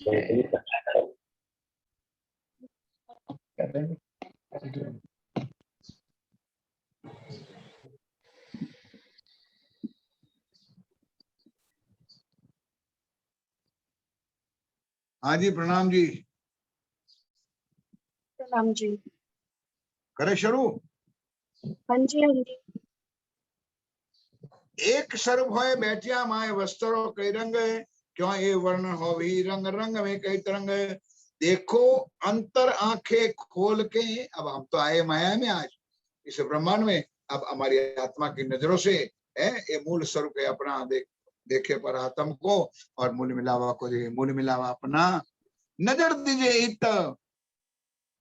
हाँ जी, प्रणाम जी। प्रणाम जी। करे शुरू। हाँ जी, हाँ जी। एक सर्व होए बैठिया माए वस्त्रों कई रंग, क्यों ये वर्ण हो भी रंग रंग में कई तरंग। देखो अंतर आंखें खोल के, अब हम तो आए माया में आज इस ब्रह्मांड में, अब हमारी आत्मा की नजरों से है ये मूल स्वरूप है अपना देखे पर आत्म को, और मूल मिलावा को देखे मूल मिलावा अपना। नजर दीजिए इत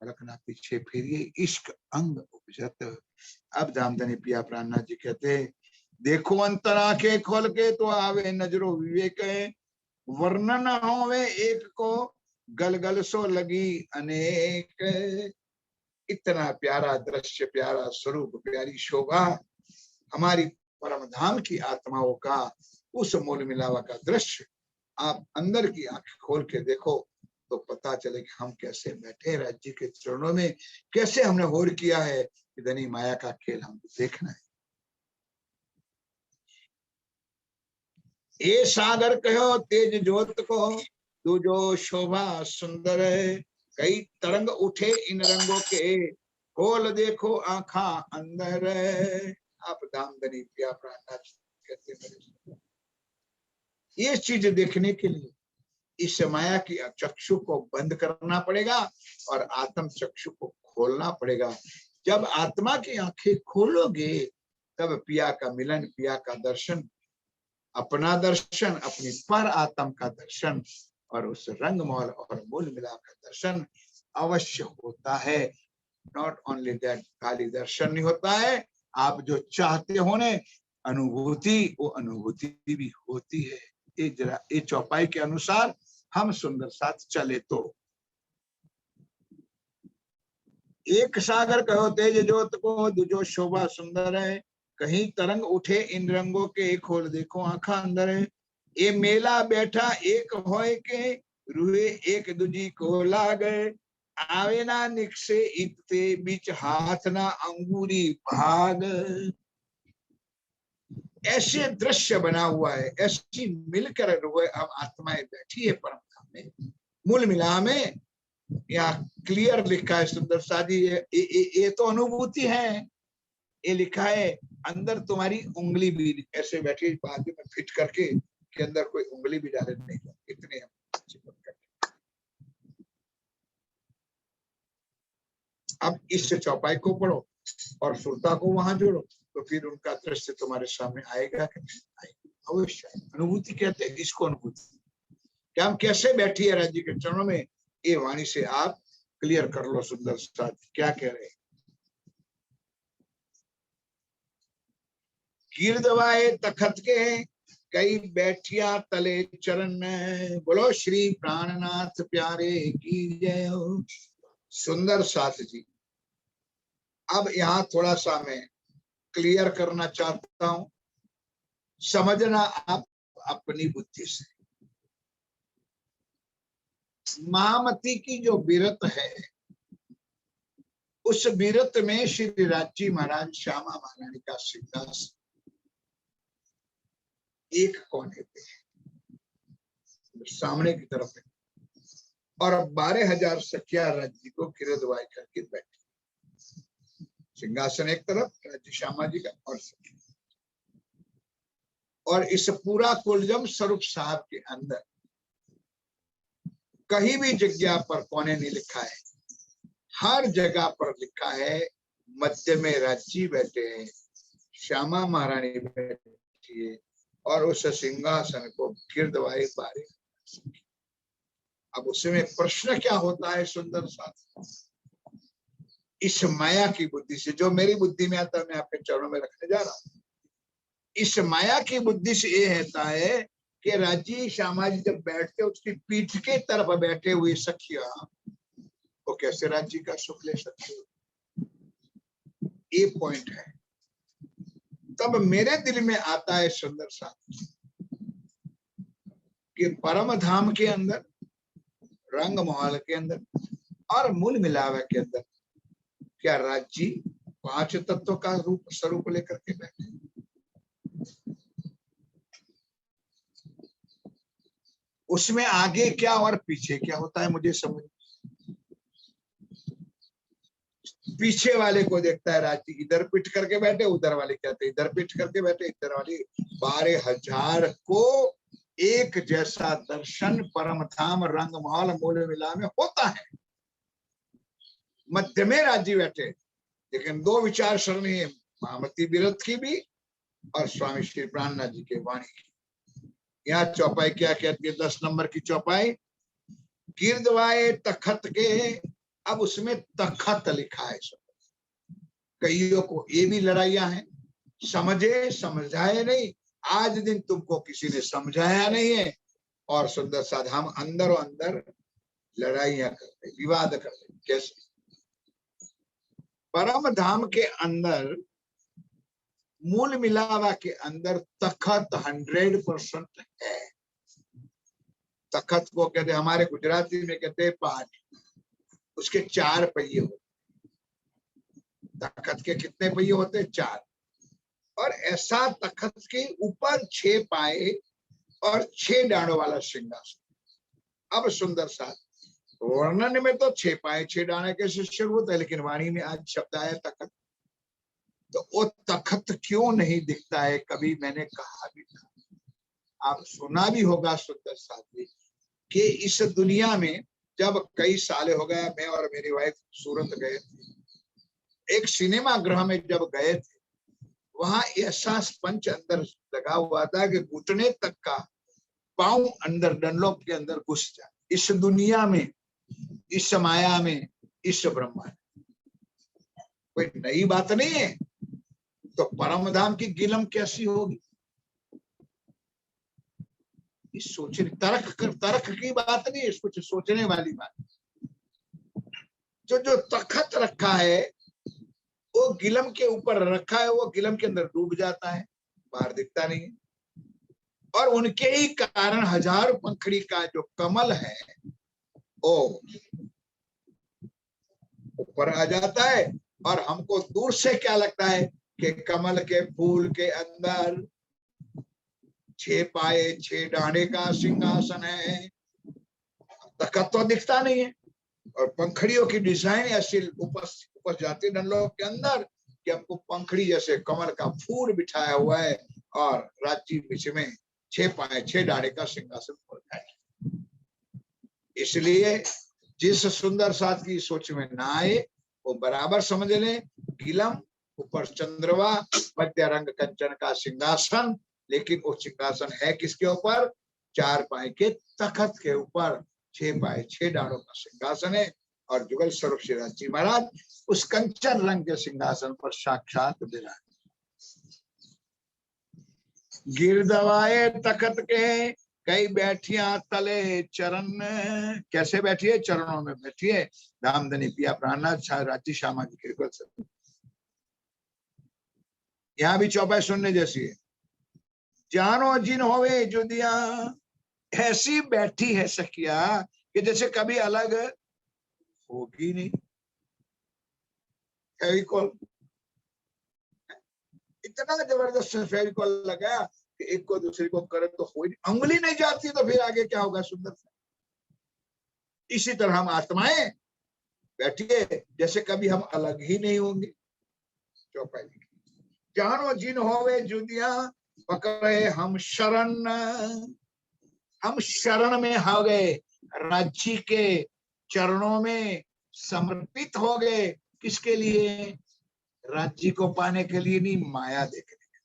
रखना पीछे फिरिए इश्क अंग उपजत। अब दामदनी पिया प्राणनाथ जी कहते, देखो अंतर आंखें खोल के तो आवे नजरो विवेक है, वर्णन होवे एक को गल गल सो लगी अनेक। इतना प्यारा दृश्य, प्यारा स्वरूप, प्यारी शोभा हमारी परम धाम की आत्माओं का, उस मूल मिलावा का दृश्य आप अंदर की आंख खोल के देखो तो पता चले कि हम कैसे बैठे राज्य के चरणों में, कैसे हमने होर किया है। इतनी माया का खेल हमको देखना है। ये सागर कहो तेज ज्योत को, तू जो शोभा सुंदर है, कई तरंग उठे इन रंगों के, खोल देखो आंखा अंदर। आप दामदनी पिया प्राणनाथ कहते मेरे, ये चीज देखने के लिए इस माया की चक्षु को बंद करना पड़ेगा और आत्म चक्षु को खोलना पड़ेगा। जब आत्मा की आंखें खोलोगे तब पिया का मिलन, पिया का दर्शन, अपना दर्शन, अपनी पर आत्म का दर्शन और उस रंगमहल और मूल मिलाप का दर्शन अवश्य होता है। नॉट ओनली दैट, खाली दर्शन नहीं होता है, आप जो चाहते होने अनुभूति, वो अनुभूति भी होती है। ये चौपाई के अनुसार हम सुंदर साथ चले तो। एक सागर कहो तेज ज्योत को, दूजो शोभा सुंदर है, कहीं तरंग उठे इन रंगों के, खोल देखो आंखा अंदर है। ये मेला बैठा एक होए के, रुए एक दूजी को लागे, आवे ना निकसे इतते बीच हाथ ना अंगूरी भाग। ऐसे दृश्य बना हुआ है, ऐसी मिलकर अब आत्माएं बैठी है परम धाम में, मूल मिला में। यहाँ क्लियर लिखा है सुंदर साजी, ये तो अनुभूति है। ये लिखा है अंदर तुम्हारी उंगली भी ऐसे बैठी बाजू में फिट करके, के अंदर कोई उंगली भी डाले नहीं, इतने हम। अब इस चौपाई को पढ़ो और सुरता को वहां जोड़ो तो फिर उनका दृश्य तुम्हारे सामने आएगा कि नहीं आएगा, अवश्य। अनुभूति कहते हैं इसको, अनुभूति क्या हम कैसे बैठी है राज्य के चरणों में, ये वाणी से आप क्लियर कर लो। सुंदर साथ क्या कह रहे हैं, कीर दवाए तखत के कई बैठिया तले चरण, बोलो श्री प्राणनाथ प्यारे की जय हो। सुंदर साथ जी, अब यहाँ थोड़ा सा मैं क्लियर करना चाहता हूं, समझना आप अपनी बुद्धि से। महामती की जो विरत है, उस विरत में श्री राजी महाराज श्यामा महारानी का सिंहासन एक कोने पे है, सामने की तरफ है, और 12,000 सखिया राज्य को किरदवाई करके बैठे, सिंहासन एक तरफ राज्य श्यामा जी का और सखी। और इस पूरा कुलजम स्वरूप साहब के अंदर कहीं भी जगह पर कोने नहीं लिखा है, हर जगह पर लिखा है मध्य में राज्य बैठे हैं, श्यामा महारानी बैठी है और उस सिंहासन को किरदवाई बारे। अब उसमें प्रश्न क्या होता है सुंदर साथ, इस माया की बुद्धि से, जो मेरी बुद्धि में आता है मैं आपके चरणों में रखने जा रहा हूं। इस माया की बुद्धि से ये रहता है कि राजी श्यामा जी जब बैठते उसकी पीठ के तरफ बैठे हुए सखिया वो कैसे राज्य का सुख ले सकते हो, ये पॉइंट है। तब मेरे दिल में आता है सुंदर साथ कि परम धाम के अंदर रंग महल के अंदर और मूल मिलावा के अंदर क्या राज्य 5 तत्व का रूप स्वरूप लेकर के बैठे। उसमें आगे क्या और पीछे क्या होता है मुझे समझ। पीछे वाले को देखता है राज्य, इधर पिट करके बैठे, उधर वाले कहते इधर पिट करके बैठे, इधर वाले 12,000 को एक जैसा दर्शन परम धाम रंग महल मूल मिला में होता है। मध्य में राज्य बैठे, लेकिन 2 विचार सरणी है, महामती बिरत की भी और स्वामी श्री प्राणनाथ जी के वाणी की। यहाँ चौपाई क्या कहती है, 10 नंबर की चौपाई, गिरदवाए तखत के। अब उसमें तखत लिखा है। कईयों को ये भी लड़ाइयां हैं, समझे समझाए नहीं। आज दिन तुमको किसी ने समझाया नहीं है और सुंदर सा धाम अंदर अंदर लड़ाइयां करते, विवाद करते। कैसे? परम धाम के अंदर मूल मिलावा के अंदर तखत 100% है। तखत को कहते, हमारे गुजराती में कहते हैं पानी। उसके 4 पहिए होते। तखत के कितने पहिए होते? 4। और ऐसा तखत के ऊपर 6 पाए और 6 डांडों वाला सिंहासन। अब सुंदर सा वर्णन में तो 6 पाए 6 डांडे कैसे शुरू होता है, लेकिन वाणी में आज शब्द आया तखत। तो वो तखत क्यों नहीं दिखता है? कभी मैंने कहा भी था, आप सुना भी होगा सुंदर साथी, कि इस दुनिया में जब कई साल हो गया, मैं और मेरी वाइफ सूरत गए थे। एक सिनेमा गृह में जब गए थे, वहां ऐसा स्पंज अंदर लगा हुआ था कि घुटने तक का पांव अंदर डनलॉप के अंदर घुस जाए। इस दुनिया में, इस माया में, इस ब्रह्मांड कोई नई बात नहीं है। तो परम धाम की गिलम कैसी होगी? इस सोचने तर्क की बात नहीं है, कुछ सोचने वाली बात। जो तखत रखा है वो गिलम के ऊपर रखा है, वो गिलम के अंदर डूब जाता है, बाहर दिखता नहीं है। और उनके ही कारण 1000 पंखड़ी का जो कमल है वो ऊपर आ जाता है। और हमको दूर से क्या लगता है कि कमल के फूल के अंदर 6 पाए 6 डांडे का सिंहासन है। तखत तो दिखता नहीं है। और पंखड़ियों की डिजाइन ऐसी ऊपर जाती है डंडलों के अंदर कि हमको पंखड़ी जैसे कमल का फूल बिठाया हुआ है और राज्य बीच में 6 पाए 6 डांडे का सिंहासन होता है। इसलिए जिस सुंदर साथ की सोच में ना आए वो बराबर समझ ले, गिलम ऊपर चंद्रवा, मध्य रंग कंचन का सिंहासन। लेकिन वो सिंहासन है किसके ऊपर? 4 पाए के तखत के ऊपर 6 पाए 6 डांडों का सिंहासन है। और जुगल स्वरूप श्री राज महाराज उस कंचन रंग के सिंहासन पर साक्षात विराज। गिरदवाए तखत के कई बैठिया तले चरण। कैसे बैठिए? चरणों में बैठिए। धामधनी पिया प्राणनाथ राज्य श्यामा जी कृपा से। यहाँ भी चौपाई सुनने जैसी है। जानो जिन होवे जुदिया, ऐसी बैठी है सखिया कि जैसे कभी अलग होगी नहीं। फेविकॉल, इतना जबरदस्त फेविकॉल लगाया कि एक को दूसरे को करे तो हो नहीं, अंगुली नहीं जाती तो फिर आगे क्या होगा? सुंदर सा। इसी तरह हम आत्माएं बैठिए जैसे कभी हम अलग ही नहीं होंगे। चौपाई, जानो जिन होवे जुदिया पकड़े हम शरण। हम शरण में हो गए, राज्य के चरणों में समर्पित हो गए। किसके लिए? राज्य को पाने के लिए नहीं, माया देखने के लिए।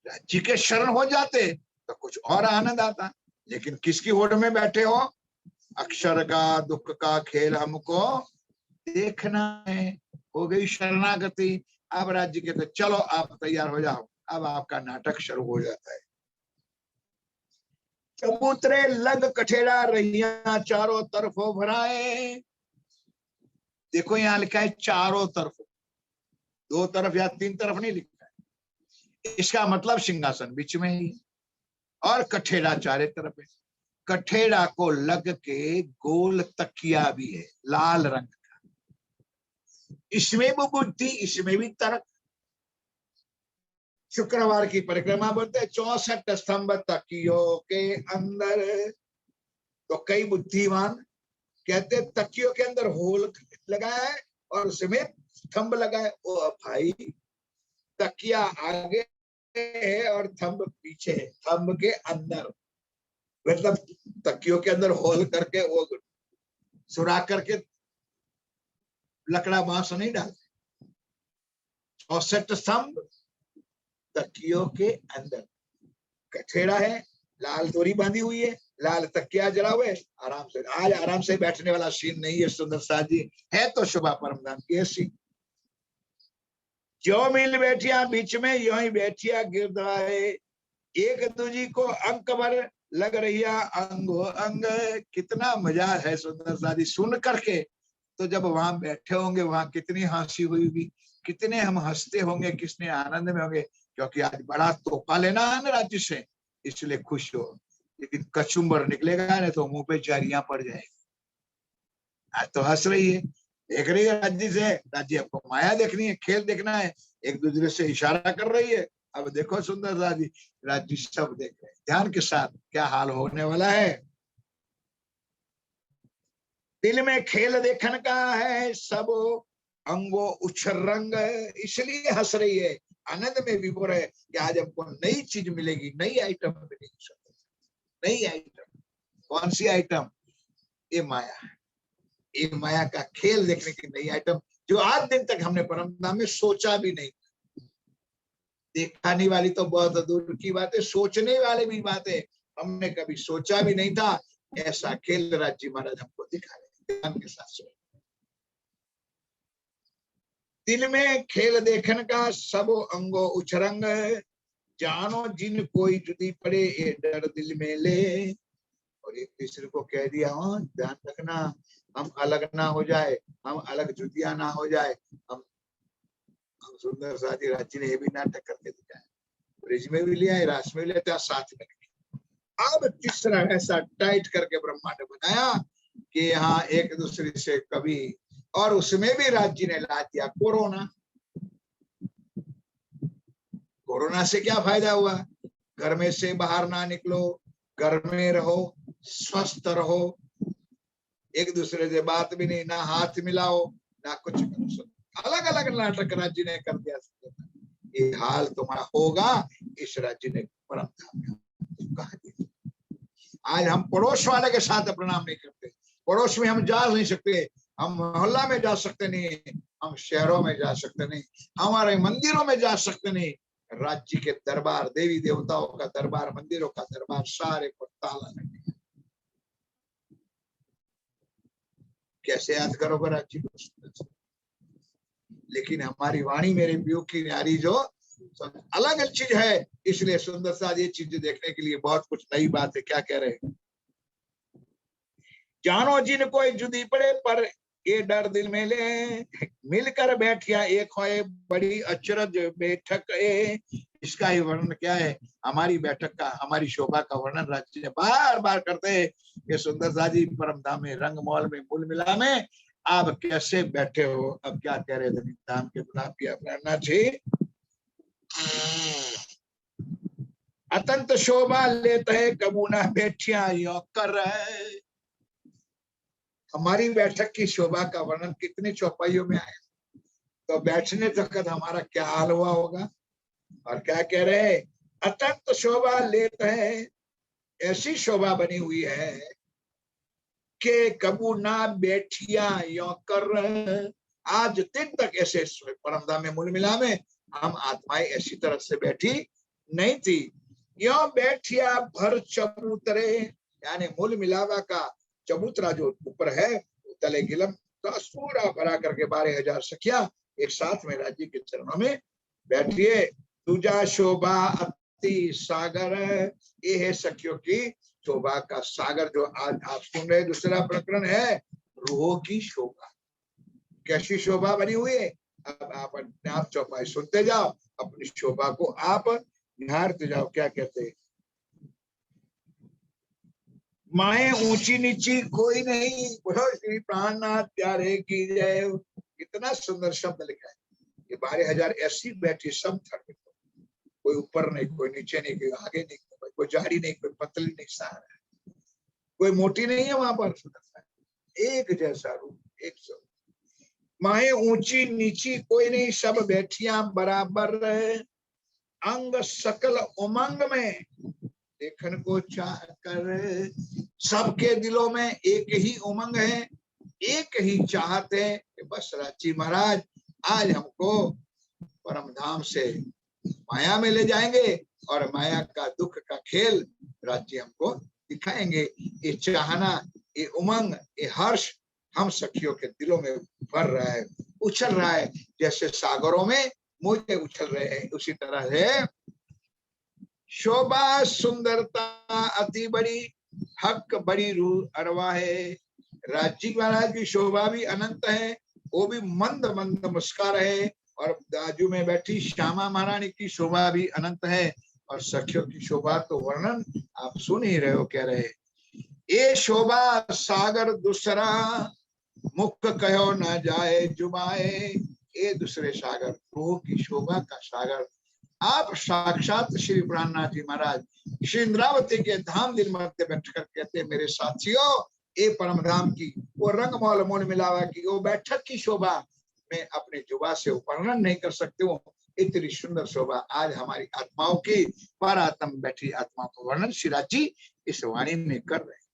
राज्य के शरण हो जाते तो कुछ और आनंद आता, लेकिन किसकी होड़ में बैठे हो? अक्षर का दुख का खेल हमको देखना है। हो गई शरणागति। अब राज्य के तो चलो आप तैयार हो जाओ, अब आपका नाटक शुरू हो जाता है। चबूतरे लग कठेरा रहिया चारों तरफों भराए। देखो यहाँ लिखा है चारों तरफ, 2 तरफ या 3 तरफ नहीं लिखा है। इसका मतलब सिंहासन बीच में ही और कठेरा चारे तरफ है। कठेड़ा को लग के गोल तकिया भी है लाल रंग का, इसमें भी बुद्धि, इसमें भी तर्क। शुक्रवार की परिक्रमा बोलते हैं 64 स्तंभ तकियों के अंदर। तो कई बुद्धिमान कहते तकियों के अंदर होल लगाया है और उसमें स्तंभ लगाए। ओ भाई, तकिया आगे है और थंब पीछे है, थंब के अंदर, मतलब तकियों के अंदर होल करके वो सुराख करके लकड़ा बांस नहीं डालते। 64 स्तंभ तकियों के अंदर, कठेड़ा है, लाल डोरी बांधी हुई है, लाल तकिया जला हुए, आराम से। आज आराम से बैठने वाला सीन नहीं है सुंदर साथ जी, है तो शोभा परमधाम की ऐसी। जो मिल बैठिया बीच में, यो ही बैठिया गिरधाए, एक दूजी को अंक भर लग रही अंगो अंग। कितना मजा है सुंदर साथी सुन करके। तो जब वहां बैठे होंगे वहां कितनी हंसी हुई होगी, कितने हम हंसते होंगे, कितने आनंद में होंगे, क्योंकि आज बड़ा तोहफा लेना है ना राज्य से, इसलिए खुश हो। लेकिन कचुम्बर निकलेगा ना तो मुंह पे जारियां पड़ जाएगी। आज तो हंस रही है, देख रही है राज्य से, राज्य आपको माया देखनी है, खेल देखना है, एक दूसरे से इशारा कर रही है। अब देखो सुंदर राज्य, राज्य सब देख रहे हैं ध्यान के साथ क्या हाल होने वाला है। दिल में खेल देखने का है, सब अंगो उछरंग, इसलिए हंस रही है, आनंद में विभोर है कि आज हमको नई चीज मिलेगी, नई आइटम मिलेगी। नई आइटम, कौन सी आइटम? ये माया, ये माया का खेल देखने की नई आइटम, जो आज दिन तक हमने परमधाम में सोचा भी नहीं। दिखाने वाली तो बहुत दूर की बात है, सोचने वाले भी बात है, हमने कभी सोचा भी नहीं था। ऐसा खेल राज्य महाराज हमको दिखा रहे ध्यान के साथ। दिल में खेल देखने का, सब अंगो उछरंग, जानो जिन कोई जुदी पड़े ये डर दिल में ले। और एक दूसरे को कह दिया, ध्यान रखना हम अलग ना हो जाए, हम अलग जुतिया ना हो जाए। हम सुंदर साथी राज्य ने ये भी नाटक करके दिखाया, ब्रिज में भी लिया, रास में लिया, साथ में। अब तीसरा ऐसा टाइट करके ब्रह्मांड बनाया कि यहाँ एक दूसरे से कभी, और उसमें भी राज्य ने ला दिया कोरोना। कोरोना से क्या फायदा हुआ? घर में से बाहर ना निकलो, घर में रहो, स्वस्थ रहो, एक दूसरे से बात भी नहीं, ना हाथ मिलाओ, ना कुछ करो। अलग अलग नाटक राज्य ने कर दिया। ये हाल तुम्हारा होगा, इस राज्य ने परम। आज हम पड़ोस वाले के साथ प्रणाम नहीं करते, पड़ोस में हम जा नहीं सकते, हम मोहल्ला में जा सकते नहीं, हम शहरों में जा सकते नहीं, हमारे मंदिरों में जा सकते नहीं। राज्य के दरबार, देवी देवताओं का दरबार, मंदिरों का दरबार, सारे को ताला लगे। कैसे याद करोगे राज्य को? लेकिन हमारी वाणी मेरे प्रियो की न्यारी जो अलग चीज है, इसलिए सुंदर सा ये चीज देखने के लिए बहुत कुछ नई बात है। क्या कह रहे हैं? जानो जिन कोई जुदी पड़े पर ये डर दिल में ले, मिलकर बैठिया एक होए बड़ी अचरज बैठक है। इसका ही वर्णन क्या है? हमारी बैठक का, हमारी शोभा का वर्णन राज्य ने बार बार करते हैं कि सुंदर सा जी परमधाम में, रंग मॉल में, मूल मिला में आप कैसे बैठे हो। अब क्या कह रहे थे? धाम के गुलाब की अपना जी अतंत शोभा लेते है, कबूना बैठिया यो कर रहे। हमारी बैठक की शोभा का वर्णन कितने चौपाइयों में आया, तो बैठने तक हमारा क्या हाल हुआ होगा। और क्या कह रहे हैं? अतंत शोभा लेते हैं, ऐसी शोभा बनी हुई है कि कबू ना बैठिया यो कर रहे। आज दिन तक ऐसे परमधाम में, मूल मिला में हम आत्माएं ऐसी तरह से बैठी नहीं थी। यो बैठिया भर चबूतरे, यानी मूल मिलावा का चबूतरा जो ऊपर है, तले गिलम तो पूरा भरा करके 12,000 सखिया एक साथ में राज्य के चरणों में बैठिए। तुझा शोभा अति सागर, ये है सखियों की शोभा का सागर जो आज आप सुन रहे। दूसरा प्रकरण है रूहों की शोभा, कैसी शोभा बनी हुई है। अब आप अपने आप चौपाई सुनते जाओ, अपनी शोभा को आप निहारते जाओ। क्या कहते हैं? माए ऊंची नीची कोई नहीं, बोलो श्री प्राणनाथ प्यारे की जय। इतना सुंदर शब्द लिखा है। ये 12,000 ऐसी बैठी, सब धर्म, कोई ऊपर नहीं, कोई नीचे नहीं, कोई आगे नहीं, कोई जाड़ी नहीं, कोई पतली नहीं, सारा कोई मोटी नहीं है वहां पर, एक जैसा रूप, एक सब। माए ऊंची नीची कोई नहीं, सब बैठिया बराबर रहे। अंग सकल उमंग में देखन को चाह कर। सबके दिलों में एक ही उमंग है, एक ही चाहत है कि बस रांची महाराज आज हमको परम धाम से माया में ले जाएंगे और माया का दुख का खेल राज्य हमको दिखाएंगे। ये चाहना, ये उमंग, ये हर्ष हम सखियों के दिलों में भर रहा है, उछल रहा है, जैसे सागरों में मोजे उछल रहे हैं। उसी तरह है शोभा सुंदरता अति बड़ी, हक बड़ी रूह अरवा है। राजी महाराज की शोभा भी अनंत है, वो भी मंद मंद मुस्कार है। और बाजू में बैठी श्यामा महारानी की शोभा भी अनंत है। और सखियों की शोभा तो वर्णन आप सुन ही रहे हो, कह रहे ये शोभा सागर दूसरा, मुख कहो न जाए जुबाए। ये दूसरे सागर, रूह की शोभा का सागर आप साक्षात श्री प्राणनाथ जी महाराज श्री इंद्रावती के धाम दिन मध्य बैठकर कहते हैं, मेरे साथियों ये परम धाम की वो रंग मौल मोल मिलावा की वो बैठक की शोभा मैं अपने जुबा से वर्णन नहीं कर सकती हूँ। इतनी सुंदर शोभा आज हमारी आत्माओं की, पर आत्म बैठी आत्माओं का वर्णन श्रीराज जी इस वाणी में कर रहे हैं।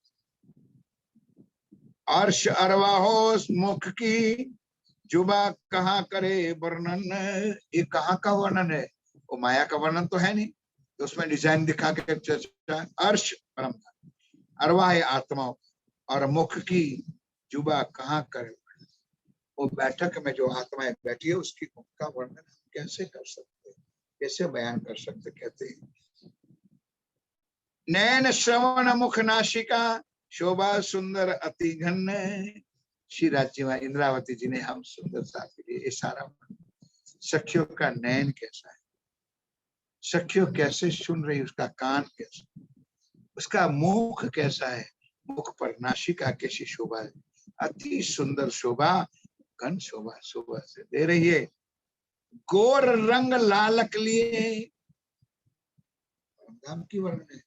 अर्श अरवाहो मुख की जुबा कहाँ करे वर्णन। ये कहाँ का वर्णन है? वो माया का वर्णन तो है नहीं, तो उसमें डिजाइन दिखा के चर्चा। अर्श परम अरवा है आत्माओं, और मुख की जुबा कहाँ करे। वो बैठक में जो आत्माएं बैठी है उसकी मुख का वर्णन कैसे कर सकते, कैसे बयान कर सकते। कहते हैं नैन श्रवण मुख नासिका शोभा सुंदर अति घन। श्री राज्य में इंद्रावती जी ने हम सुंदरता के लिए इशारा। सखियों का नयन कैसा है, सखियों कैसे सुन रही, उसका कान कैसा, उसका मुख कैसा है, मुख पर नासिका कैसी शोभा है, अति सुंदर शोभा, घन शोभा शोभा से दे रही है। गोर रंग लालक लिए धाम की वर्णन है,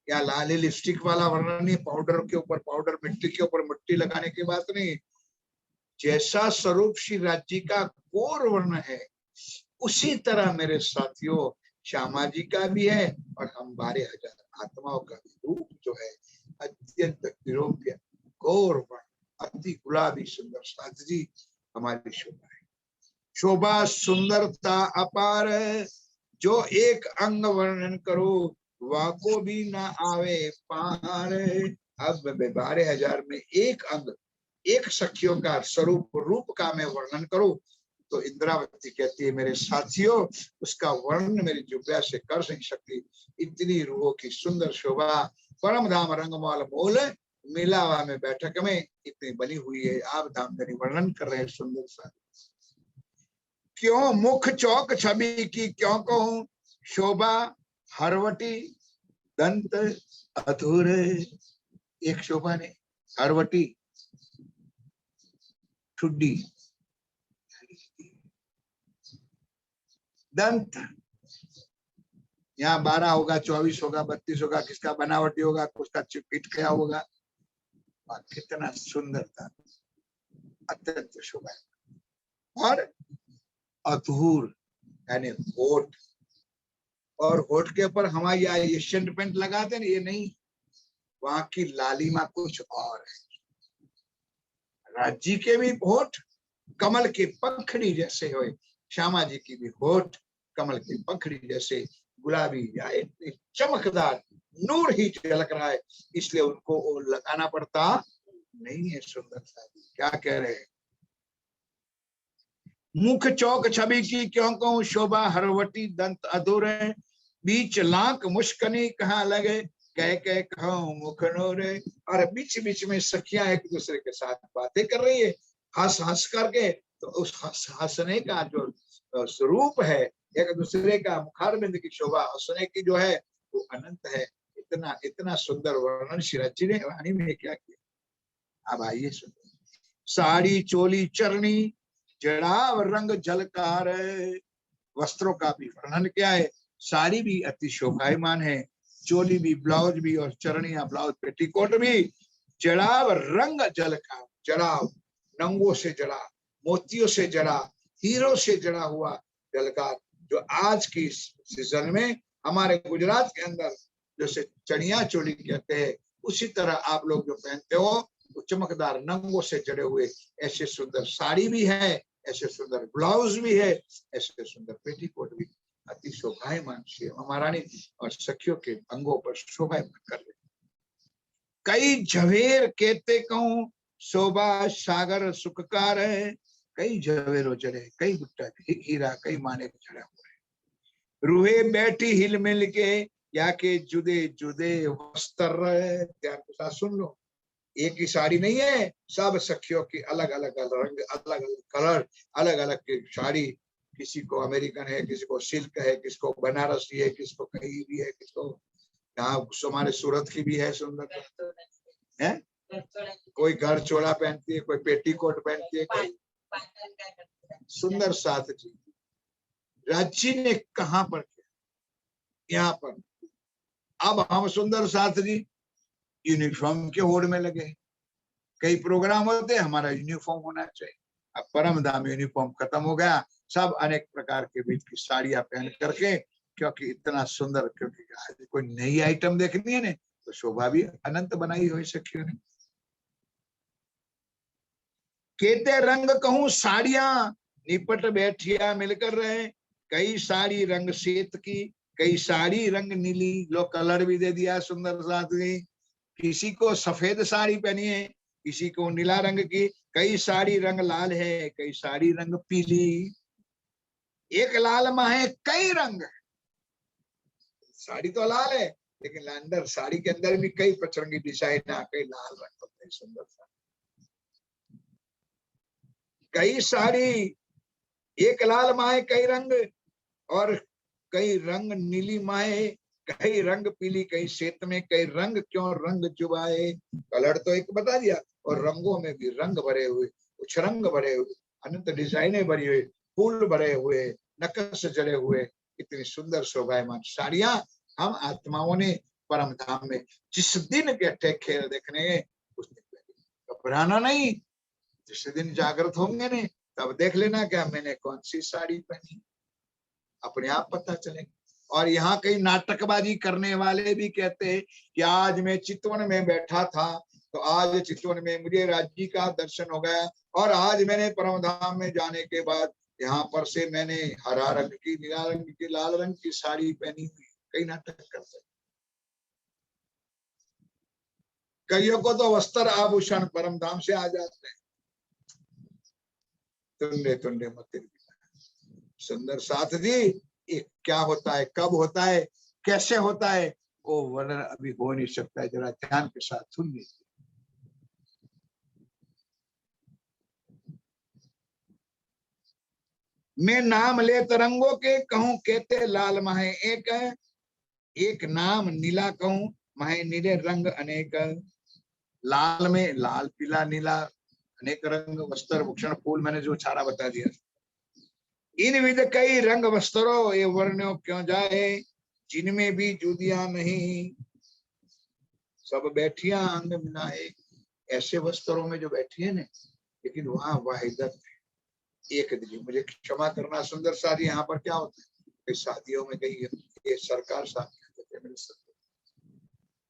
या लाल लिपस्टिक वाला वर्णन नहीं, पाउडर के ऊपर पाउडर, मिट्टी के ऊपर मिट्टी लगाने की बात नहीं। जैसा स्वरूप श्री राज्य का गोर वर्ण है उसी तरह मेरे साथियों श्यामा जी का भी है, और हम 12,000 आत्माओं का भी रूप जो है अत्यंत निरोग्य गौर वर्ण, अति गुलाबी सुंदर साथ जी हमारी शोभा है। शोभा सुंदरता अपार, जो एक अंग वर्णन करो वाको भी ना आवे पार। अब 12,000 में एक अंग, एक सखियों का स्वरूप रूप का मैं वर्णन करूं तो इंद्रावती कहती है मेरे साथियों उसका वर्णन मेरी जुब्या से कर नहीं सकती। इतनी रूहों की सुंदर शोभा परम धाम रंगमौल मोल मिलावा में बैठक में इतनी बनी हुई है। आप धामधनी वर्णन कर रहे हैं सुंदर सा। क्यों मुख चौक छवि की क्यों कहूं, शोभा हरवटी दंत अधूरे। एक शोभा ने हरवटी ठुड्डी दंत, यहाँ 12 होगा, 24 होगा, 32 होगा, किसका बनावटी होगा, किसका पीठ गया होगा। कितना सुंदर था, अत्यंत शोभा। और अधूर यानी होठ, और होठ के ऊपर हमारे यहाँ एशियन पेंट लगाते हैं, ये नहीं, वहां की लालिमा कुछ और है। राज्य के भी होठ कमल के पंखड़ी जैसे हो, श्यामा जी की भी होठ कमल के पंखड़ी जैसे गुलाबी या चमकदार नूर ही झलक रहा है, इसलिए उनको वो लगाना पड़ता नहीं है। सुंदर सा क्या कह रहे हैं, मुख चौक छवि की क्यों कहूं, शोभा हरवटी दंत अधूरे। बीच लाख मुस्कनी कहाँ लगे, कह कह कहूं मुख नूरे। और बीच बीच में सखियां एक दूसरे के साथ बातें कर रही है, हंस हंस करके। तो उस हंसने का जो स्वरूप है, एक दूसरे का मुखारबिंद की शोभा हंसने की जो है वो अनंत है। इतना इतना सुंदर वर्णन श्री रची ने वाणी में क्या किया। अब आइए सुनिए। साड़ी चोली चरणी जड़ाव रंग झलकार। वस्त्रों का भी वर्णन क्या है। साड़ी भी अति शोभायमान है, चोली भी, ब्लाउज भी, और चरणिया ब्लाउज पेटीकोट भी जड़ाव रंग झलकार। जड़ाव रंगों से जड़ा, मोतियों से जड़ा, हीरो से जड़ा हुआ झलकार, जो आज की सीजन में हमारे गुजरात के अंदर जैसे चनिया चोली कहते हैं, उसी तरह आप लोग जो पहनते हो वो चमकदार रंगों से जड़े हुए ऐसे सुंदर साड़ी भी है, ऐसे सुंदर ब्लाउज भी है, ऐसे सुंदर पेटीकोट भी अति शोभायमान श्री महारानी और सखियों के अंगों पर शोभायमान कर रहे। कई झवेर कहते कहूं शोभा सागर सुखकार है। कई झवेरो जड़े, कई गुट्टा हीरा, कई माने जड़ा हुए। रूहे बैठी हिल मिल के या के जुदे जुदे वस्त्र। ध्यान के साथ सुन लो, एक ही साड़ी नहीं है, सब सखियों की अलग अलग रंग, अलग अलग कलर, अलग अलग की साड़ी। किसी को अमेरिकन है, किसी को सिल्क है, किसी को बनारसी है, किसी को कहीं भी है, किसी को यहाँ हमारे सूरत की भी है सुंदर है। कोई घर चोला पहनती है, कोई पेटीकोट पहनती है, कोई सुंदर साथ जी। राज्य ने कहां पर किया, यहाँ पर। अब हम सुंदर साथ जी यूनिफॉर्म के होड़ में लगे। कई प्रोग्राम होते हैं, हमारा यूनिफॉर्म होना चाहिए। अब परम धाम यूनिफॉर्म खत्म हो गया, सब अनेक प्रकार के बीच की साड़ियां पहन करके, क्योंकि इतना सुंदर, क्योंकि आज कोई नई आइटम देखनी है ना, तो शोभा भी अनंत बनाई हुई सखियों ने। केते रंग कहूं साड़ियां निपट बैठिया मिलकर रहे। कई साड़ी रंग श्वेत की, कई साड़ी रंग नीली, लो कलर भी दे दिया सुंदर साथ में। किसी को सफेद साड़ी पहनी है, किसी को नीला रंग की, कई साड़ी रंग लाल है, कई साड़ी रंग पीली। एक लाल माँ है, कई रंग। साड़ी तो लाल है, लेकिन अंदर साड़ी के अंदर भी कई पचरंगी डिजाइन है, कई लाल रंग होते हैं सुंदर सा। कई साड़ी, एक लाल माए कई रंग, और कई रंग नीली माए, कई रंग पीली, कई श्वेत में, कई रंग क्यों रंग जुबाए। कलर तो एक बता दिया, और रंगों में भी रंग भरे हुए, कुछ रंग भरे हुए, अनंत डिजाइने भरी हुई, फूल भरे हुए, नक्श जड़े हुए, इतनी सुंदर शोभायमान साड़ियां हम आत्माओं ने परम धाम में जिस दिन के खेल देखने, उस दिन घबराना नहीं। जिस दिन जागृत होंगे ने, तब देख लेना क्या मैंने कौन सी साड़ी पहनी, अपने आप पता चलेगा। और यहाँ कई नाटकबाजी करने वाले भी कहते हैं कि आज मैं चितवन में बैठा था, तो आज चितवन में मुझे राज्य का दर्शन हो गया, और आज मैंने परम धाम में जाने के बाद यहाँ पर से मैंने हरा रंग की, नीला रंग की, लाल रंग की साड़ी पहनी हुई। कई नाटक करते, कईयों को तो वस्त्र आभूषण परम धाम से आ जाते हैं। तुंडे तुंडे मत सुंदर साथ जी, ये क्या होता है, कब होता है, कैसे होता है, वो वर्णन अभी हो नहीं सकता है। जरा ध्यान के साथ सुन लीजिए। मैं नाम ले तरंगों के कहूं कहते लाल माहे एक है। एक नाम नीला कहूं माहे नीले रंग अनेक। लाल में लाल पीला नीला अनेक रंग, वस्त्र भूषण फूल, मैंने जो सारा बता दिया। इन विध कई रंग वस्त्रों ये वर्ण्यों क्यों जाए, जिनमें भी जुदिया नहीं। सब बैठिया अंग मिलाए। ऐसे वस्त्रों में जो बैठी है ना, लेकिन वहां वाहिदत एक दिन। मुझे क्षमा करना सुंदर सारी, यहाँ पर क्या होता है, शादियों में कई ये सरकार साथ,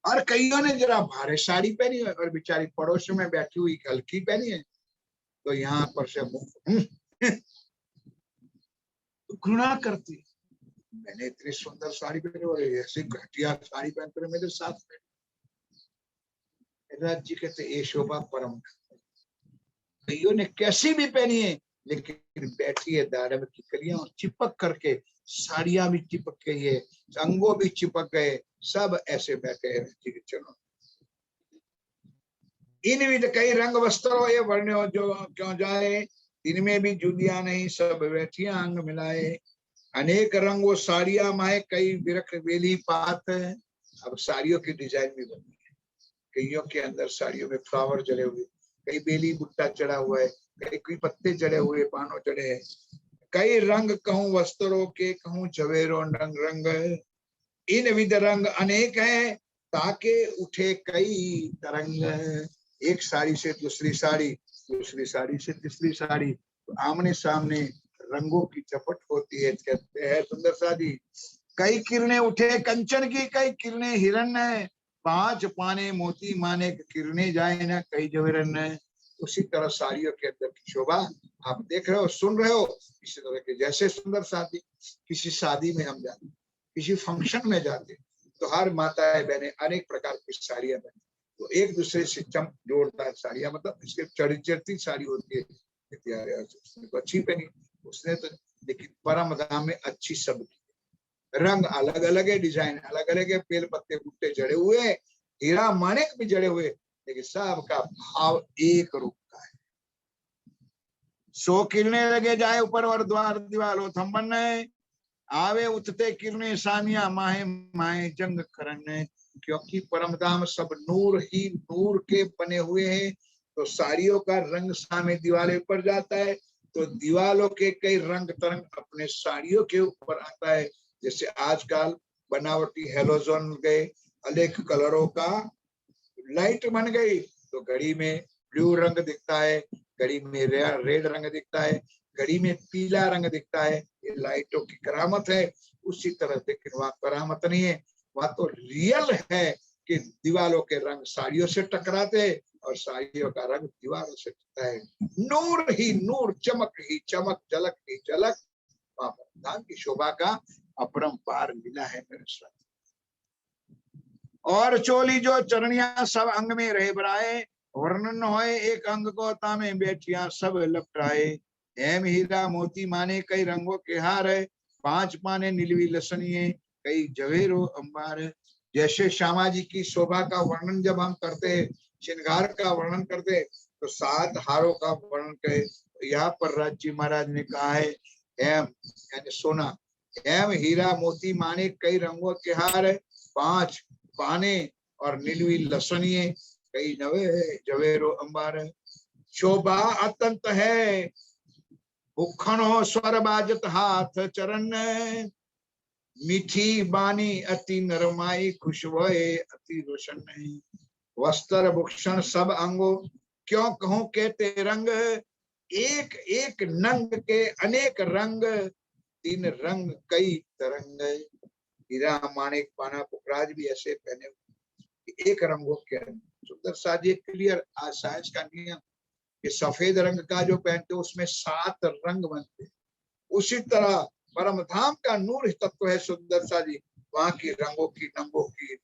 और कईयों ने जरा भारी साड़ी पहनी है, और बेचारी पड़ोस में बैठी हुई हल्की पहनी है, तो यहाँ पर से घृणा करती। मैंने इतनी सुंदर साड़ी पहनी और ऐसी घटिया साड़ी पहनकर मेरे साथ बैठी। राज्य कहते ये शोभा परम। कईयों ने कैसी भी पहनी है, लेकिन बैठी है दाड़म की कलियां, चिपक करके साड़ियां भी चिपक गई है, अंगों भी चिपक गए, सब ऐसे बैठे हैं। चलो, इन विध कई रंग वस्त्रों ये वर्ण्यों जो क्यों जाए, इनमें भी जुदिया नहीं, सब बैठिया अंग मिलाए। अनेक रंगों साड़ियां माए कई विरख वेली पात। अब साड़ियों की डिजाइन भी बनी है, कईयों के अंदर साड़ियों में फ्लावर जड़े हुए, कई बेली बुट्टा चढ़ा हुआ है, कई पत्ते जड़े हुए, पानों जड़े हैं, कई रंग कहूं वस्त्रों के, कहूं जवेरों रंग रंग, इन विध रंग अनेक हैं, ताके उठे कई तरंग। एक साड़ी से दूसरी साड़ी, दूसरी साड़ी से तीसरी साड़ी, तो आमने सामने रंगों की चपट होती है। कहते हैं सुंदर सा जी, कई किरणें उठे कंचन की, कई किरणें हिरण्य, पांच पाने मोती माने, किरणें जाए ना कई जवेरन। उसी तरह साड़ियों के अंदर की शोभा आप देख रहे हो, सुन रहे हो। इसी तरह के जैसे सुंदर शादी, किसी शादी में हम जाते, किसी फंक्शन में जाते, तो हर माताएं बहनें अनेक प्रकार की साड़ियां पहनती, तो एक दूसरे से चमक जोड़दार साड़ियां, मतलब इसके चढ़ती साड़ी होती है, उसने तो अच्छी पहनी उसने तो, लेकिन परम धाम में अच्छी सब रंग अलग अलग है, डिजाइन अलग अलग है, पेड़ पत्ते बूटे जड़े हुए, हीरा माणिक भी जड़े हुए, लेकिन सबका भाव एक रूप का है। सो किरणें लगे जाए ऊपर और द्वार दीवालो थम्बन, आवे उठते किरणें सानिया माहे माहे जंग करन। क्योंकि परमधाम सब नूर ही नूर के बने हुए हैं, तो साड़ियों का रंग सामे दीवाले पर जाता है, तो दीवालों के कई रंग तरंग अपने साड़ियों के ऊपर आता है। जैसे आजकल बनावटी हेलोजन गए, अनेक कलरों का लाइट बन गई, तो घड़ी में ब्लू रंग दिखता है, घड़ी में रेड रंग दिखता है, घड़ी में पीला रंग दिखता है, ये लाइटों की करामत है। उसी तरह लेकिन वहां करामत नहीं है, वहां तो रियल है कि दीवालों के रंग साड़ियों से टकराते और साड़ियों का रंग दीवारों से टकराता है। नूर ही नूर, चमक ही चमक, झलक ही झलक, धाम की शोभा का अपरंपार लीला है मेरे साथ। और चोली जो चरणिया सब अंग में रहे बराए, वर्णन होए एक अंग को तामे बैठिया सब लपटाए। हेम हीरा मोती माने कई रंगों के हार है, पांच पाने नीलवी लसनिये, कई जवेरो अंबार। जैसे श्यामा जी की शोभा का वर्णन जब हम करते हैं, श्रृंगार का वर्णन करते, तो 7 हारों का वर्णन करे। यहाँ पर राज्य महाराज ने कहा है हेम यानी सोना, हेम हीरा मोती माने कई रंगों के हार है, 5 पाने और नीलवी लसनिये, कई नवे जवेरो अंबार। शोभा अत्यंत है, भूखण हो स्वर बाजत हाथ चरण, मीठी बानी अति नरमाई, खुशबुए अति रोशन। वस्त्र भूषण सब अंगो, क्यों कहूं कहते रंग, एक एक नंग के अनेक रंग, 3 रंग कई तरंग। हीरा माणिक पाना पुखराज भी ऐसे पहने हुए एक रंगों के अंदर। सुंदर साजी क्लियर आज साइंस का नियम कि सफेद रंग का जो पहनते उसमें 7 रंग बनते, उसी तरह परम धाम का नूर तत्व है सुंदर साजी, वहां की रंगों की नंगों की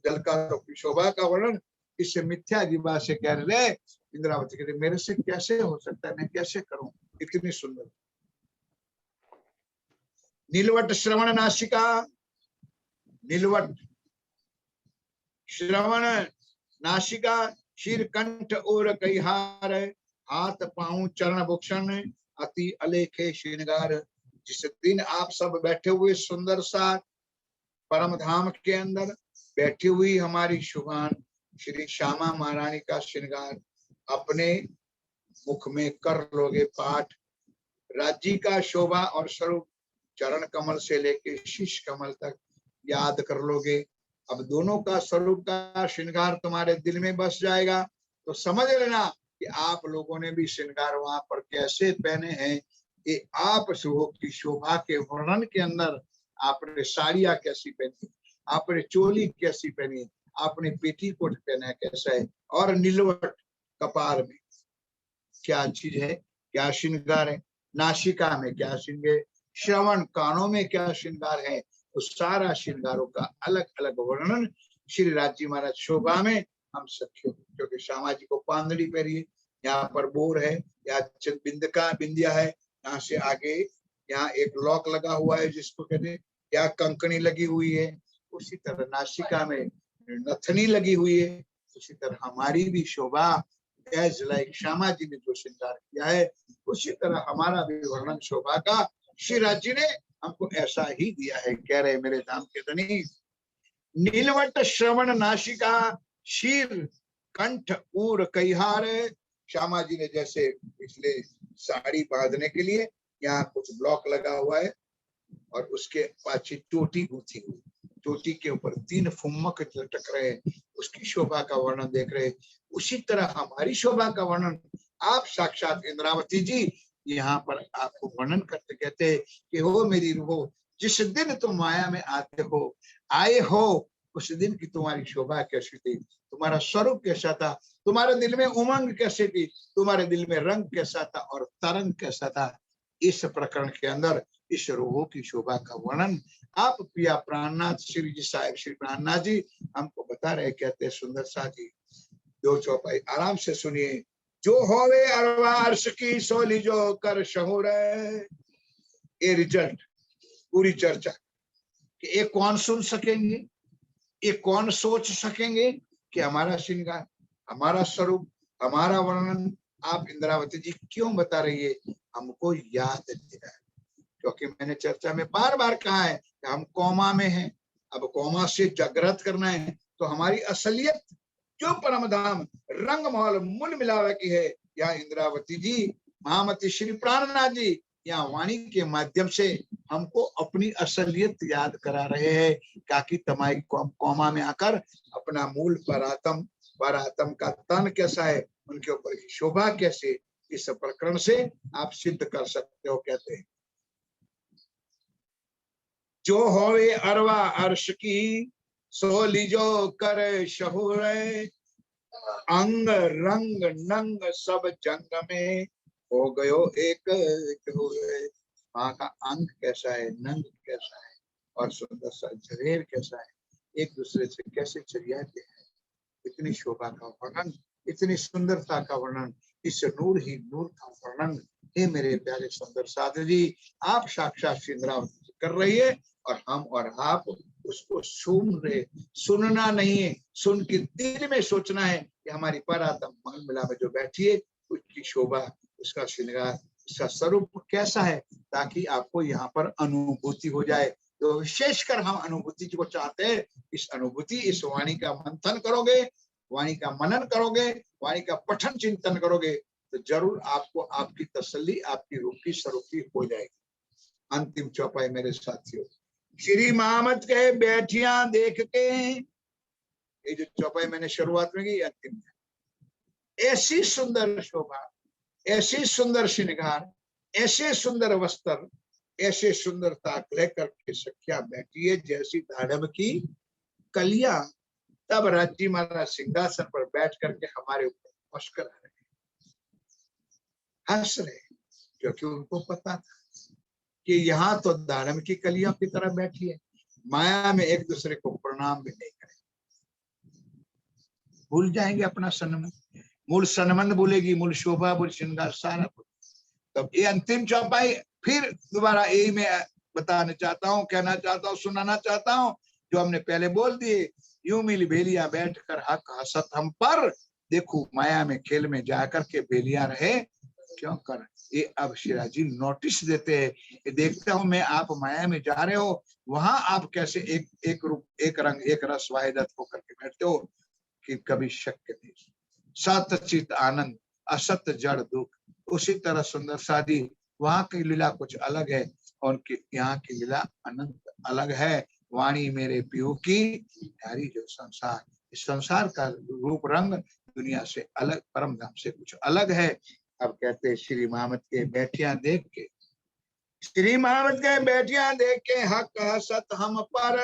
जलकारों की शोभा का वर्णन इससे मिथ्या जीवा से कह रहे इंद्रावती कहते मेरे से कैसे हो सकता है, मैं कैसे करूं, इतनी सुंदर। नीलवट श्रवण नासिका, नीलवट श्रवण नासिका, शिर कंठ और कई हार, हाथ पांव चरण भूषण अति अलेखे श्रृंगार। जिस दिन आप सब बैठे हुए सुंदर सा परम धाम के अंदर बैठी हुई हमारी शुभान श्री श्यामा महारानी का श्रृंगार अपने मुख में कर लोगे पाठ, राज्य का शोभा और स्वरूप चरण कमल से लेके शीश कमल तक याद कर लोगे। अब दोनों का स्वरूप का श्रृंगार तुम्हारे दिल में बस जाएगा, तो समझ लेना कि आप लोगों ने भी श्रृंगार वहां पर कैसे पहने हैं। ये आप की शोभा के वर्णन के अंदर आपने साड़ियां कैसी पहनी, आपने चोली कैसी पहनी, आपने पेटीकोट पहना कैसा है, और नीलवट कपार में क्या चीज है, क्या श्रृंगार है, नासिका में क्या श्रृंगार, श्रवण कानों में क्या श्रृंगार है, तो सारा श्रृंगारों का अलग अलग वर्णन श्री राज्य महाराज शोभा में हम सखियों, क्योंकि श्यामा जी को पांदड़ी पहनी है, यहाँ पर बोर है, यहाँ बिंदिया है, यहाँ से आगे यहाँ एक लॉक लगा हुआ है जिसको कहते हैं, यहाँ कंकणी लगी हुई है, उसी तरह नासिका में नथनी लगी हुई है। उसी तरह हमारी भी शोभा एज लाइक श्यामा जी ने जो श्रृंगार किया है, उसी तरह हमारा भी वर्णन शोभा का श्री राज्य ने हमको ऐसा ही दिया है। कह रहे मेरे धाम के धनी नीलवट श्रवण नासिका शीर कंठ ऊर कईहार। श्यामा जी ने जैसे पिछले साड़ी बांधने के लिए यहाँ कुछ ब्लॉक लगा हुआ है और उसके पाछे चोटी गूंथी हुई, चोटी के ऊपर 3 फुम्मक लटक रहे, उसकी शोभा का वर्णन देख रहे। उसी तरह हमारी शोभा का वर्णन आप साक्षात इंद्रावती जी यहाँ पर आपको वर्णन करते कहते कि हो मेरी रूह, जिस दिन तुम माया में आते हो, आए हो, उस दिन की तुम्हारी शोभा कैसी थी, तुम्हारा स्वरूप कैसा था, तुम्हारे दिल में उमंग कैसी थी, तुम्हारे दिल में रंग कैसा था और तरंग कैसा था। इस प्रकरण के अंदर इस रूह की शोभा का वर्णन आप पिया प्राणनाथ श्री जी साहिब श्री प्राणनाथ जी हमको बता रहे। कहते सुंदर सा जी 2 चौपाई आराम से सुनिए। जो होवे अरवार्ष की सोली जो कर शहुर। ये रिजल्ट पूरी चर्चा कि ये कौन सुन सकेंगे, ये कौन सोच सकेंगे कि हमारा श्रृंगार, हमारा स्वरूप, हमारा वर्णन आप इंद्रावती जी क्यों बता रही है, हमको याद दिलाए। क्योंकि मैंने चर्चा में बार बार कहा है कि हम कौमा में हैं, अब कौमा से जागृत करना है तो हमारी असलियत जो परम धाम रंग महल मूल मिलावा की है, यहाँ इंद्रावती जी महामती श्री प्राणनाथ जी यहाँ वाणी के माध्यम से हमको अपनी असलियत याद करा रहे हैं, ताकि तुम्हारी कौमा में आकर अपना मूल परात्म का तन कैसा है, उनके ऊपर की शोभा कैसे, इस प्रकरण से आप सिद्ध कर सकते हो। कहते हैं जो होवे अरवा अर्श की सो लीजो कर शहुर। अंग रंग नंग सब जंग में हो गयो एक माँ का अंग कैसा है, नंग कैसा है और सुंदर सा शरीर कैसा है, एक दूसरे से कैसे चरियाते हैं। इतनी शोभा का वर्णन, इतनी सुंदरता का वर्णन, इस नूर ही नूर का वर्णन हे मेरे प्यारे सुंदर साधु जी आप साक्षात श्री इंद्रावती कर रही है और हम और आप उसको सुन रहे। सुनना नहीं है, सुन के दिल में सोचना है कि हमारी परात्म मन मिला में जो बैठी है उसकी शोभा, उसका श्रृंगार, उसका स्वरूप कैसा है, ताकि आपको यहाँ पर अनुभूति हो जाए। तो विशेषकर हम अनुभूति को चाहते हैं। इस अनुभूति, इस वाणी का मंथन करोगे, वाणी का मनन करोगे, वाणी का पठन चिंतन करोगे तो जरूर आपको आपकी तसल्ली, आपकी रूप की स्वरूपी हो जाएगी। अंतिम चौपाई मेरे साथियों, श्री महामत के बैठिया देख के, ये जो चौपाई मैंने शुरुआत में की अंतिम, ऐसी सुंदर शोभा, ऐसी सुंदर श्रृंगार, ऐसे सुंदर वस्त्र, ऐसे सुंदरता लेकर के सखिया बैठी है जैसी दाड़म की कलिया। तब राज्य महाराज सिंहासन पर बैठ करके हमारे ऊपर मुस्कुरा रहे, हंस रहे, क्योंकि उनको पता था कि यहाँ तो दाड़म की कलियों की तरह बैठी है, माया में एक दूसरे को प्रणाम भी नहीं करें, भूल जाएंगे अपना सन्मन, मूल सन्मन भूलेगी, मूल शोभा, मूल श्रृंगार सारा। तब ये अंतिम चौपाई फिर दोबारा यही मैं बताना चाहता हूँ, कहना चाहता हूँ, सुनाना चाहता हूँ जो हमने पहले बोल दिए। यूं मिली भेलिया बैठकर हक हसत हम पर, देखो माया में खेल में जाकर के भेलिया रहे क्यों कर। ये अब शिराजी नोटिस देते हैं, ये देखता हूं मैं आप माया में जा रहे हो, वहां आप कैसे एक रूप, एक रंग, एक रस वाहिदत होकर के बैठते हो कि कभी शक्य नहीं। सत चित आनंद, असत जड़ दुख, उसी तरह सुंदर शादी वहां की लीला कुछ अलग है और यहाँ की लीला अनंत अलग है। वाणी मेरे पियो की प्यारी जो संसार, इस संसार का रूप रंग दुनिया से अलग, परम धाम से कुछ अलग है। अब कहते हैं श्री महामत के बैठिया देख के, श्री महामत के बैठिया देख के हक हसत हम पर,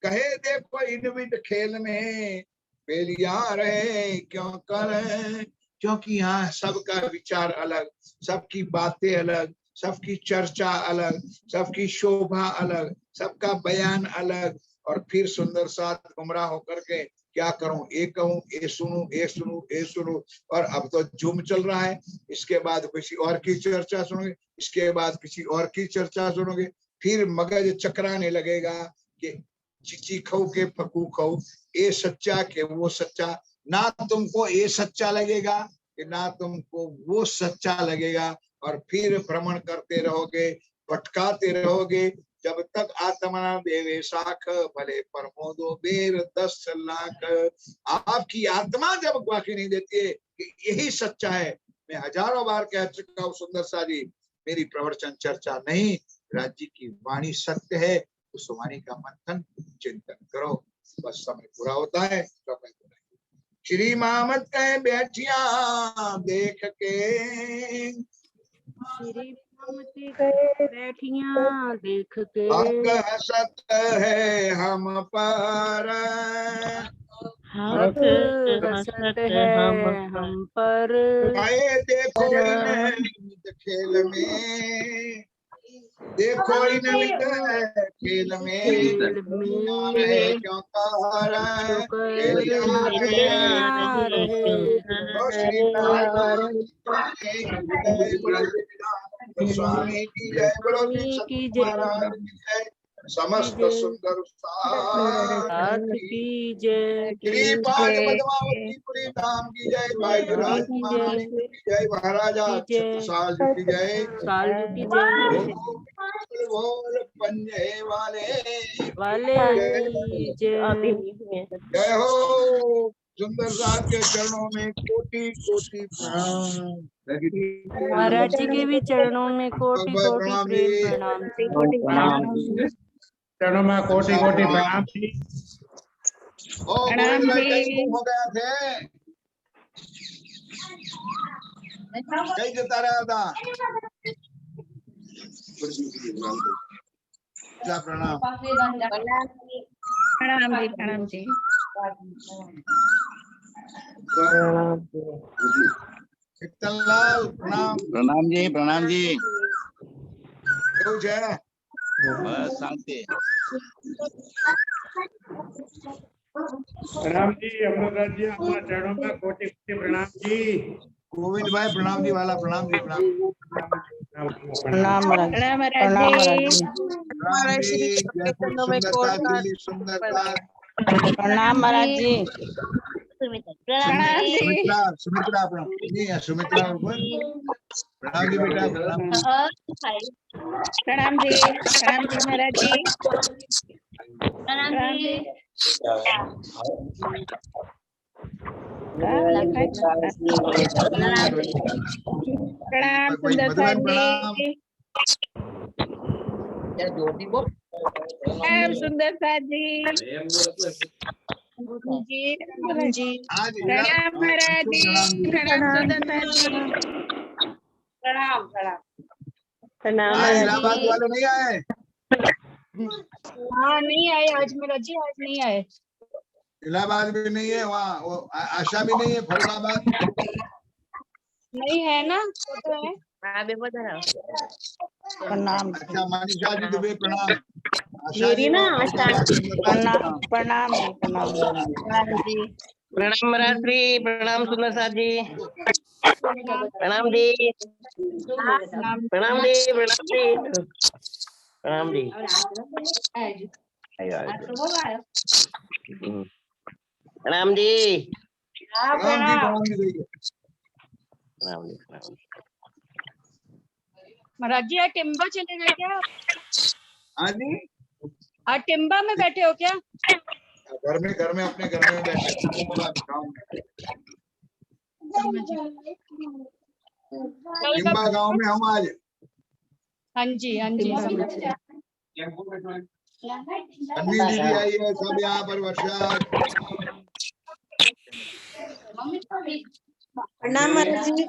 कहे देखो इन विद खेल में बेलिया रहे क्यों कर। क्योंकि यहाँ सबका विचार अलग, सबकी बातें अलग, सबकी चर्चा अलग, सबकी शोभा अलग, सबका बयान अलग, और फिर सुंदर साथ गुमराह होकर के क्या करूं, ये कहूं, ये सुनूं, ये सुनूं, ये सुनूं, और अब तो जूम चल रहा है, इसके बाद किसी और की चर्चा सुनोगे, इसके बाद किसी और की चर्चा सुनोगे, फिर मगज चकराने लगेगा कि चिची खाओ के फकू खाओ, ये सच्चा के वो सच्चा, ना तुमको ये सच्चा लगेगा कि ना तुमको वो सच्चा लगेगा, और फिर भ्रमण करते रहोगे, भटकाते रहोगे, जब तक आत्मा देवे साख भले प्रमोदो बेर 10 लाख। आपकी आत्मा जब बाकी नहीं देती है कि यही सच्चा है, मैं हजारों बार कह चुका हूँ सुंदर सा जी, मेरी प्रवचन चर्चा नहीं, राज्य की वाणी सत्य है, उस वाणी का मंथन चिंतन करो। बस समय पूरा होता है। श्री मामत कहे बैठिया देख के, श्री मामती कहे बैठिया देख के, हक हसत है हम पर, हक हसत है हम पर। आए देखो इन्हें खेल में, देखो इन्हें खेल में, रहे क्यों तार स्वामी की जय, बोलो की जय, महाराज की जय, समस्त सुंदर साथ की जय, श्री पाद पद्मावती धाम की जय, भाई विराजमान की जय, महाराजा छत्रसाल जी की जय, की जय, बोल पंजे वाले की जय। जय हो। सुंदर साहब के चरणों में कोटि कोटि प्रणाम। महाराज जी के भी चरणों में कोटि कोटि प्रेम प्रणाम। चरणों में कोटि कोटि प्रणाम। ओ गोविंद भाई कहीं हो गया थे, कहीं जता रहा था। प्रणाम प्रणाम जी, प्रणाम जी। लाल प्रणाम। प्रणाम जी, प्रणाम जी। क्यों है बस शांति। प्रणाम जी, अमृतराज जी, अपना चरणों में कोटि कोटि प्रणाम जी। गोविंद भाई प्रणाम जी वाला, प्रणाम जी प्रणाम। प्रणाम महाराज जी। प्रणाम जी, जयपुर सुंदरता, दिल्ली सुंदरता। प्रणाम महाराज जी। प्रणाम सुमित्रा, सुमित्रा प्रणाम नहीं है, सुमित्रा प्रणाम जी बेटा, प्रणाम। प्रणाम जी, प्रणाम जी महाराज जी। प्रणाम जी। प्रणाम सुंदर जी। प्रणाम सुंदर जी। जी प्रणाम महाराज जी। प्रणाम सुंदर जी। प्रणाम प्रणाम प्रणाम। इलाहाबाद वाले नहीं आए? हाँ नहीं आए आज मेरा जी, आज नहीं आए। इलाहाबाद भी नहीं है, वहाँ वो आशा भी नहीं है, फरीदाबाद नहीं है ना, वो तो है। प्रणाम अच्छा मनीषा जी दुबे प्रणाम। मेरी ना प्रणाम प्रणाम जी, प्रणाम जी। प्रणाम महाराज जी, प्रणाम सुंदर साथ जी, प्रणाम जी, प्रणाम जी, प्रणाम जी, प्रणाम जी। प्रणाम जी, प्रणाम जी भैया। प्रणाम जी, प्रणाम जी। महाराज जी आज टिम्बा चले गए क्या? हाँ जी, आज टिम्बा में बैठे हो क्या? घर में अपने घर में बैठे टिम्बा गांव में हम आज। हाँ जी हाँ जी। अन्नी दीदी आई है, सब यहाँ पर। वर्षा प्रणाम महाराज जी।